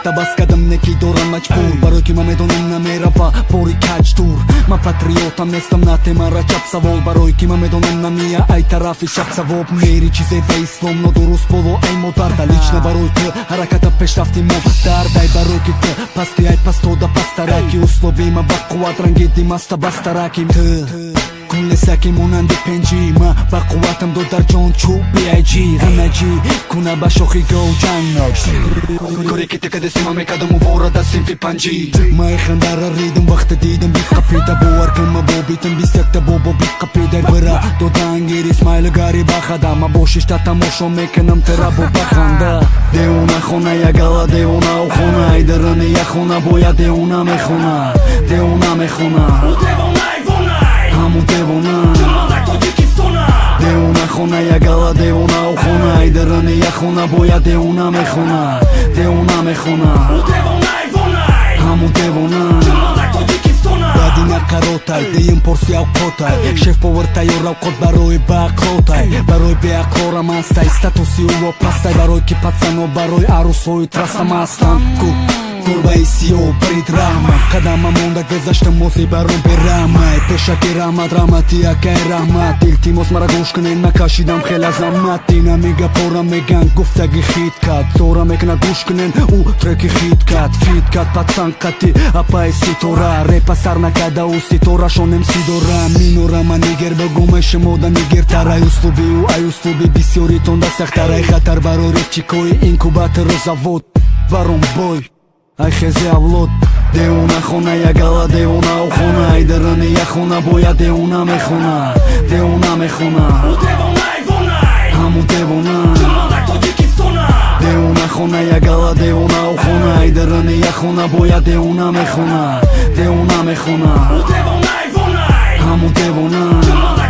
вақта бас кардам неки дорам маҷбур барои ки ман медонам намерава бори каҷ дур ман патриотам нестам на темара чап савол барои ки ман медонам намия ай тарафи шаб савоб мери чизе ба ислом нодуруст боло ай модар далична барои ту ҳараката пешрафти муфтар дай барои ки ту пасти ай пастода пастараки услоби ма ба қувват рангиди маста бастараким ту кунлесаки монанди пенҷи ма ба қувватам дод дар ҷон чӯби айҷи ҳанаҷи куна ба шохи говҷан коре ки текадеси ма мекардаму ворада синфи панҷи май хандара ридам вақте дидам биқапида бовар кун ма бобитам 21 бобо биқапида бира додангирис майли гари бахада ма бо шишта тамошо мекунам тера бо баханда девона хона ягала девона ухона айдарани яхона бояд девона мехона девона мехона ҳаму девона девона хона ягала девона ухона айдарани яхона бояд девона мехона девона мехона ҳаму девона бадина қаротай деюм порси авқотай шеф повар тайёр авқот барои бақотай барои беақлора мастай статуси ӯ вопастай барои ки пацано барои арӯсҳои траса мастанд гурбаи сиёҳ барид раҳмат қадама монда гузаштам мози барон бераҳмат пешаки раҳмат раҳмати акай раҳмат илтимос мара гӯш кунед накашидам хел азамат дина мега пора меган гуфтаги хит кад зора мекунад гӯш кунен ӯ треки хит кад фит кад пацан қати апаи ситора репа сар накарда ӯ ситорашонем сидора минора ма нигер багумай шумода нигертарай услуби ӯ ай услуби бисёри тонда сахтарай хатар барои репчикои инкубатору завод барон бой ай хези авлод девона хона ягала девона ухона айдарани яхона бояд девона мехона девона мехона ҳаму девона девона хона ягала девона ухона айдарани яхона бояд девона мехона девона мехона ҳаму девона